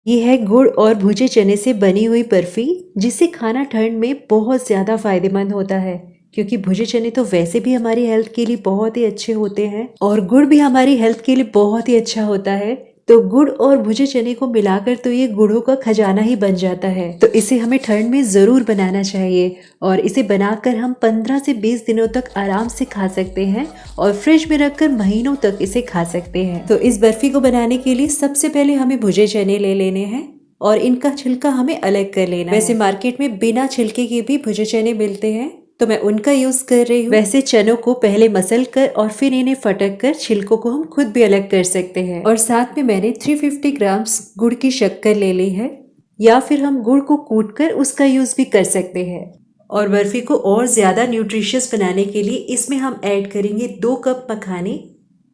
ये है गुड़ और भुजे चने से बनी हुई बर्फी, जिसे खाना ठंड में बहुत ज़्यादा फायदेमंद होता है, क्योंकि भुजे चने तो वैसे भी हमारी हेल्थ के लिए बहुत ही अच्छे होते हैं और गुड़ भी हमारी हेल्थ के लिए बहुत ही अच्छा होता है। तो गुड़ और भुजे चने को मिलाकर तो ये गुड़ों का खजाना ही बन जाता है। तो इसे हमें ठंड में ज़रूर बनाना चाहिए और इसे बनाकर हम 15 से 20 दिनों तक आराम से खा सकते हैं और फ्रिज में रखकर महीनों तक इसे खा सकते हैं। तो इस बर्फी को बनाने के लिए सबसे पहले हमें भुजे चने ले लेने हैं और इनका छिलका हमें अलग कर लेना है। वैसे मार्केट में बिना छिलके के भी भुजे चने मिलते हैं, तो मैं उनका यूज कर रही हूँ। वैसे चनों को पहले मसल कर और फिर इन्हें फटक कर छिलकों को हम खुद भी अलग कर सकते हैं। और साथ में मैंने 350 ग्राम गुड़ की शक्कर ले ली है, या फिर हम गुड़ को कूट कर उसका यूज भी कर सकते हैं। और बर्फी को और ज्यादा न्यूट्रिशियस बनाने के लिए इसमें हम ऐड करेंगे 2 कप मखाने।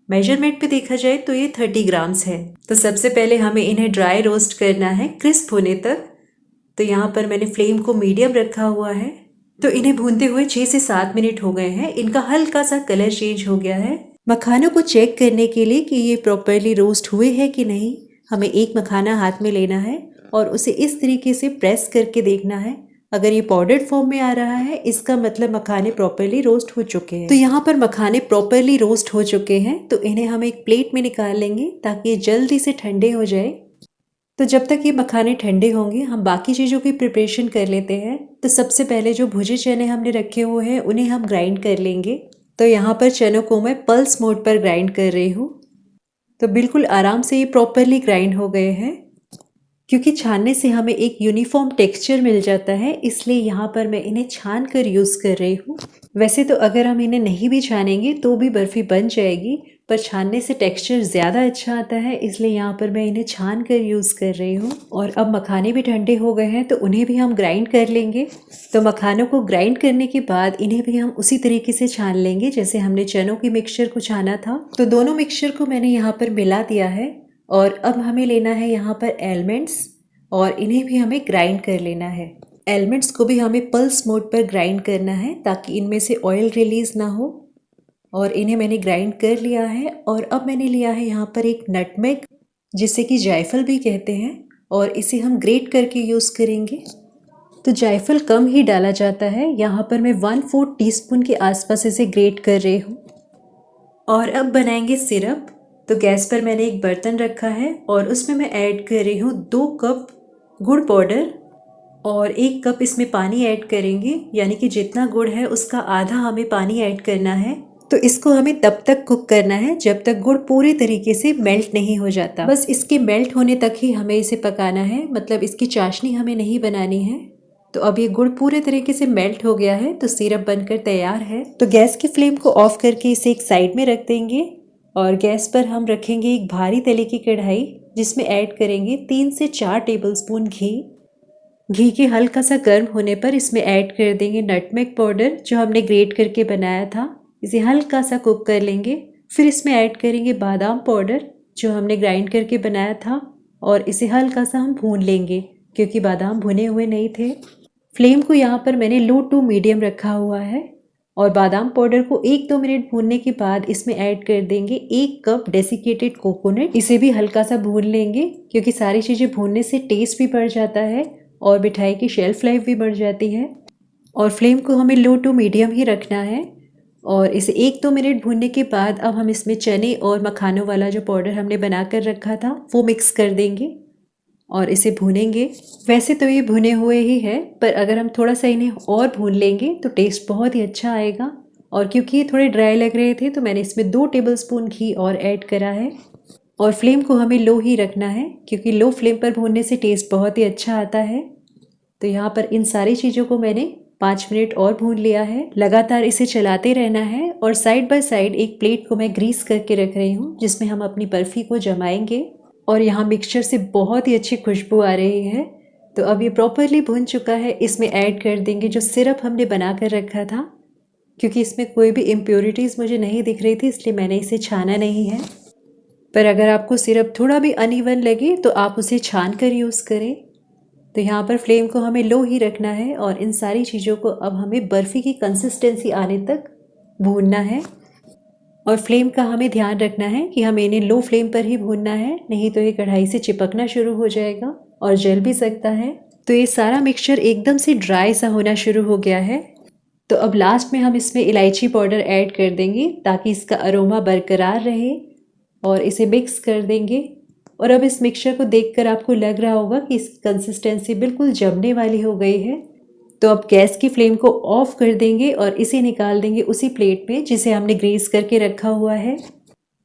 मेजरमेंट पे देखा जाए तो ये 30 ग्राम्स है। तो सबसे पहले हमें इन्हें ड्राई रोस्ट करना है क्रिस्प होने तक। तो यहाँ पर मैंने फ्लेम को मीडियम रखा हुआ है। तो इन्हें भूनते हुए 6 से 7 मिनट हो गए हैं। इनका हल्का सा कलर चेंज हो गया है। मखानों को चेक करने के लिए कि ये प्रॉपरली रोस्ट हुए हैं कि नहीं, हमें एक मखाना हाथ में लेना है और उसे इस तरीके से प्रेस करके देखना है। अगर ये पाउडर्ड फॉर्म में आ रहा है, इसका मतलब मखाने प्रॉपरली रोस्ट हो चुके हैं। तो यहाँ पर मखाने प्रॉपरली रोस्ट हो चुके हैं, तो इन्हें हम एक प्लेट में निकाल लेंगे ताकि ये जल्दी से ठंडे हो जाए। तो जब तक ये मखाने ठंडे होंगे हम बाकी चीज़ों की प्रिपरेशन कर लेते हैं। तो सबसे पहले जो भुजे चने हमने रखे हुए हैं उन्हें हम ग्राइंड कर लेंगे। तो यहाँ पर चनों को मैं पल्स मोड पर ग्राइंड कर रही हूँ। तो बिल्कुल आराम से ये प्रॉपरली ग्राइंड हो गए हैं, क्योंकि छानने से हमें एक यूनिफॉर्म टेक्सचर मिल जाता है, इसलिए यहाँ पर मैं इन्हें छान कर यूज़ कर रही हूँ। वैसे तो अगर हम इन्हें नहीं भी छानेंगे तो भी बर्फ़ी बन जाएगी, पर छानने से टेक्सचर ज़्यादा अच्छा आता है, इसलिए यहाँ पर मैं इन्हें छान कर यूज़ कर रही हूँ। और अब मखाने भी ठंडे हो गए हैं, तो उन्हें भी हम ग्राइंड कर लेंगे। तो मखानों को ग्राइंड करने के बाद इन्हें भी हम उसी तरीके से छान लेंगे जैसे हमने चनों की मिक्सचर को छाना था। तो दोनों मिक्सचर को मैंने यहाँ पर मिला दिया है और अब हमें लेना है यहाँ पर एलमंड्स और इन्हें भी हमें ग्राइंड कर लेना है। एलमंड्स को भी हमें पल्स मोड पर ग्राइंड करना है ताकि इनमें से ऑयल रिलीज ना हो। और इन्हें मैंने ग्राइंड कर लिया है। और अब मैंने लिया है यहाँ पर एक नटमेग, जिसे कि जायफल भी कहते हैं, और इसे हम ग्रेट करके यूज़ करेंगे। तो जायफल कम ही डाला जाता है, यहाँ पर मैं 1/4 टीस्पून के आसपास इसे ग्रेट कर रही हूँ। और अब बनाएंगे सिरप। तो गैस पर मैंने एक बर्तन रखा है और उसमें मैं ऐड कर रही हूँ 2 कप गुड़ पाउडर और 1 कप इसमें पानी ऐड करेंगे, यानी कि जितना गुड़ है उसका आधा हमें पानी ऐड करना है। तो इसको हमें तब तक कुक करना है जब तक गुड़ पूरे तरीके से मेल्ट नहीं हो जाता। बस इसके मेल्ट होने तक ही हमें इसे पकाना है, मतलब इसकी चाशनी हमें नहीं बनानी है। तो अब ये गुड़ पूरे तरीके से मेल्ट हो गया है, तो सिरप बनकर तैयार है। तो गैस की फ्लेम को ऑफ करके इसे एक साइड में रख देंगे और गैस पर हम रखेंगे एक भारी तले की कढ़ाई, जिसमें ऐड करेंगे 3 से 4 टेबलस्पून घी। घी के हल्का सा गर्म होने पर इसमें ऐड कर देंगे नटमेग पाउडर जो हमने ग्रेट करके बनाया था। इसे हल्का सा कुक कर लेंगे। फिर इसमें ऐड करेंगे बादाम पाउडर जो हमने ग्राइंड करके बनाया था और इसे हल्का सा हम भून लेंगे, क्योंकि बादाम भुने हुए नहीं थे। फ्लेम को यहाँ पर मैंने लो टू मीडियम रखा हुआ है। और बादाम पाउडर को 1-2 मिनट भूनने के बाद इसमें ऐड कर देंगे 1 कप डेसिकेटेड कोकोनट। इसे भी हल्का सा भून लेंगे, क्योंकि सारी चीज़ें भूनने से टेस्ट भी बढ़ जाता है और मिठाई की शेल्फ लाइफ भी बढ़ जाती है। और फ्लेम को हमें लो टू मीडियम ही रखना है। और इसे 1-2 मिनट भूनने के बाद अब हम इसमें चने और मखानों वाला जो पाउडर हमने बना कर रखा था वो मिक्स कर देंगे और इसे भूनेंगे। वैसे तो ये भुने हुए ही है, पर अगर हम थोड़ा सा इन्हें और भून लेंगे तो टेस्ट बहुत ही अच्छा आएगा। और क्योंकि ये थोड़े ड्राई लग रहे थे तो मैंने इसमें 2 टेबलस्पून घी और ऐड करा है। और फ्लेम को हमें लो ही रखना है, क्योंकि लो फ्लेम पर भूनने से टेस्ट बहुत ही अच्छा आता है। तो यहाँ पर इन सारी चीज़ों को मैंने 5 मिनट और भून लिया है। लगातार इसे चलाते रहना है। और साइड बाय साइड एक प्लेट को मैं ग्रीस करके रख रही हूँ, जिसमें हम अपनी बर्फ़ी को जमाएंगे। और यहाँ मिक्सचर से बहुत ही अच्छी खुशबू आ रही है। तो अब ये प्रॉपरली भुन चुका है। इसमें ऐड कर देंगे जो सिरप हमने बना कर रखा था। क्योंकि इसमें कोई भी इम्प्योरिटीज़ मुझे नहीं दिख रही थी, इसलिए मैंने इसे छाना नहीं है। पर अगर आपको सिरप थोड़ा भी अनइवन लगे तो आप उसे छान कर यूज़ करें। तो यहाँ पर फ्लेम को हमें लो ही रखना है और इन सारी चीज़ों को अब हमें बर्फ़ी की कंसिस्टेंसी आने तक भूनना है। और फ्लेम का हमें ध्यान रखना है कि हमें इन्हें लो फ्लेम पर ही भूनना है, नहीं तो ये कढ़ाई से चिपकना शुरू हो जाएगा। और जल भी सकता है। तो ये सारा मिक्सचर एकदम से ड्राई सा होना शुरू हो गया है। तो अब लास्ट में हम इसमें इलायची पाउडर ऐड कर देंगे ताकि इसका अरोमा बरकरार रहे और इसे मिक्स कर देंगे। और अब इस मिक्सचर को देखकर आपको लग रहा होगा कि इसकी कंसिस्टेंसी बिल्कुल जमने वाली हो गई है। तो अब गैस की फ्लेम को ऑफ कर देंगे और इसे निकाल देंगे उसी प्लेट में जिसे हमने ग्रीस करके रखा हुआ है।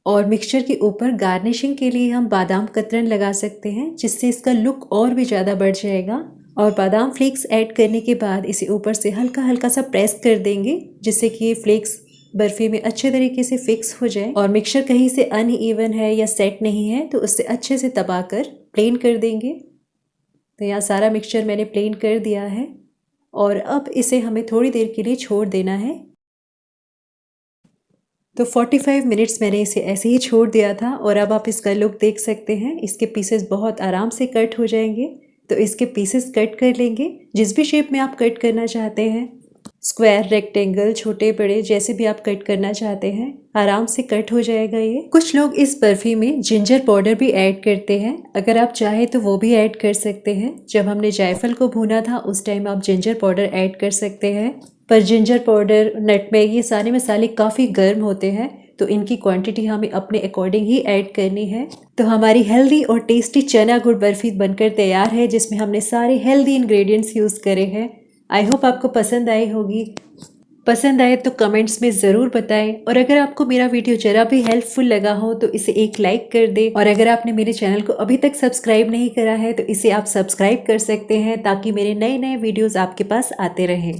और मिक्सचर के ऊपर गार्निशिंग के लिए हम बादाम कतरन लगा सकते हैं जिससे इसका लुक और भी ज़्यादा बढ़ जाएगा। और बादाम फ्लेक्स ऐड करने के बाद इसे ऊपर से हल्का हल्का सा प्रेस कर देंगे जिससे कि ये फ्लेक्स बर्फ़ी में अच्छे तरीके से फिक्स हो जाए। और मिक्सचर कहीं से अनइवन है या सेट नहीं है तो उससे अच्छे से दबाकर प्लेन कर देंगे। तो यहाँ सारा मिक्सचर मैंने प्लेन कर दिया है और अब इसे हमें थोड़ी देर के लिए छोड़ देना है। तो 45 मिनट्स मैंने इसे ऐसे ही छोड़ दिया था और अब आप इसका लुक देख सकते हैं। इसके पीसेस बहुत आराम से कट हो जाएंगे। तो इसके पीसेस कट कर लेंगे जिस भी शेप में आप कट करना चाहते हैं, स्क्वायर, रेक्टेंगल, छोटे बड़े, जैसे भी आप कट करना चाहते हैं आराम से कट हो जाएगा ये। कुछ लोग इस बर्फी में जिंजर पाउडर भी ऐड करते हैं, अगर आप चाहे तो वो भी ऐड कर सकते हैं। जब हमने जायफल को भूना था उस टाइम आप जिंजर पाउडर ऐड कर सकते हैं। पर जिंजर पाउडर, नटमेग, ये सारे मसाले काफ़ी गर्म होते हैं तो इनकी क्वांटिटी हमें अपने अकॉर्डिंग ही ऐड करनी है। तो हमारी हेल्दी और टेस्टी चना गुड़ बर्फी बनकर तैयार है जिसमें हमने सारे हेल्दी इंग्रेडिएंट्स यूज़ करे हैं। आई होप आपको पसंद आई होगी। पसंद आए तो कमेंट्स में ज़रूर बताएं और अगर आपको मेरा वीडियो ज़रा भी हेल्पफुल लगा हो तो इसे एक लाइक कर दें। और अगर आपने मेरे चैनल को अभी तक सब्सक्राइब नहीं करा है तो इसे आप सब्सक्राइब कर सकते हैं ताकि मेरे नए नए वीडियोज़ आपके पास आते रहें।